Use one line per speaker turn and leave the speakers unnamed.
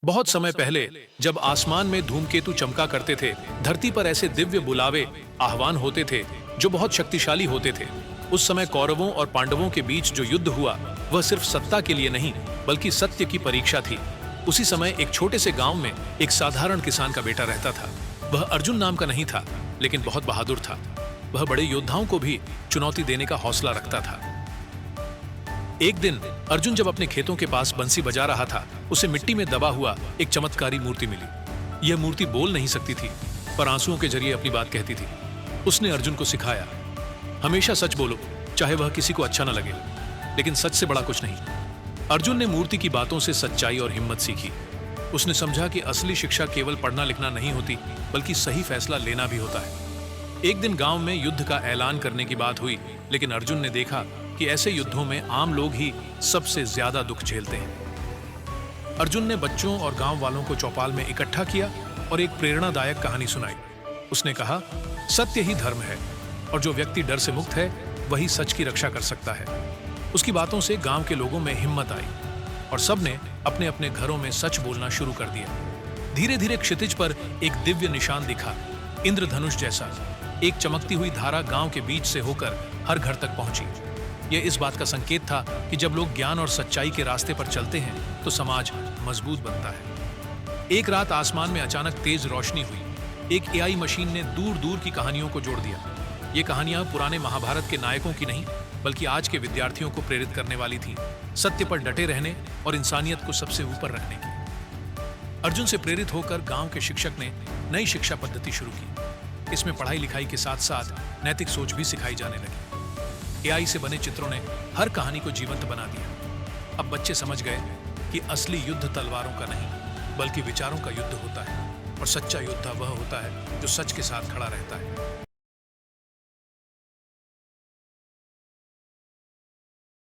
बहुत समय पहले जब आसमान में धूमकेतु चमका करते थे, धरती पर ऐसे दिव्य बुलावे आह्वान होते थे जो बहुत शक्तिशाली होते थे। उस समय कौरवों और पांडवों के बीच जो युद्ध हुआ वह सिर्फ सत्ता के लिए नहीं बल्कि सत्य की परीक्षा थी। उसी समय एक छोटे से गांव में एक साधारण किसान का बेटा रहता था। वह अर्जुन नाम का नहीं था, लेकिन बहुत बहादुर था। वह बड़े योद्धाओं को भी चुनौती देने का हौसला रखता था। एक दिन अर्जुन जब अपने खेतों के पास बंसी बजा रहा था, उसे मिट्टी में दबा हुआ एक चमत्कारी मूर्ति मिली। यह मूर्ति बोल नहीं सकती थी, पर आंसुओं के जरिए अपनी बात कहती थी। उसने अर्जुन को सिखाया, हमेशा सच बोलो, चाहे वह किसी को अच्छा न लगे, लेकिन सच से बड़ा कुछ नहीं। अर्जुन ने मूर्ति की बातों से सच्चाई और हिम्मत सीखी। उसने समझा कि असली शिक्षा केवल पढ़ना लिखना नहीं होती, बल्कि सही फैसला लेना भी होता है। एक दिन गांव में युद्ध का ऐलान करने की बात हुई, लेकिन अर्जुन ने देखा कि ऐसे युद्धों में आम लोग ही सबसे ज्यादा दुख झेलते हैं। अर्जुन ने बच्चों और गांव वालों को चौपाल में इकट्ठा किया और एक प्रेरणादायक कहानी सुनाई। उसने कहा, सत्य ही धर्म है और जो व्यक्ति डर से मुक्त है वही सच की रक्षा कर सकता है। उसकी बातों से गांव के लोगों में हिम्मत आई और सबने अपने अपने घरों में सच बोलना शुरू कर दिया। धीरे धीरे क्षितिज पर एक दिव्य निशान दिखा, इंद्रधनुष जैसा। एक चमकती हुई धारा गांव के बीच से होकर हर घर तक पहुंची। यह इस बात का संकेत था कि जब लोग ज्ञान और सच्चाई के रास्ते पर चलते हैं तो समाज मजबूत बनता है। एक रात आसमान में अचानक तेज रोशनी हुई। एक एआई मशीन ने दूर दूर की कहानियों को जोड़ दिया। ये कहानियां पुराने महाभारत के नायकों की नहीं, बल्कि आज के विद्यार्थियों को प्रेरित करने वाली थी, सत्य पर डटे रहने और इंसानियत को सबसे ऊपर रखने की। अर्जुन से प्रेरित होकर गांव के शिक्षक ने नई शिक्षा पद्धति शुरू की। इसमें पढ़ाई लिखाई के साथ साथ नैतिक सोच भी सिखाई जाने लगी। एआई से बने चित्रों ने हर कहानी को जीवंत बना दिया। अब बच्चे समझ गए कि असली युद्ध तलवारों का नहीं, बल्कि विचारों का युद्ध होता है, और सच्चा योद्धा वह होता है जो सच के साथ खड़ा रहता है।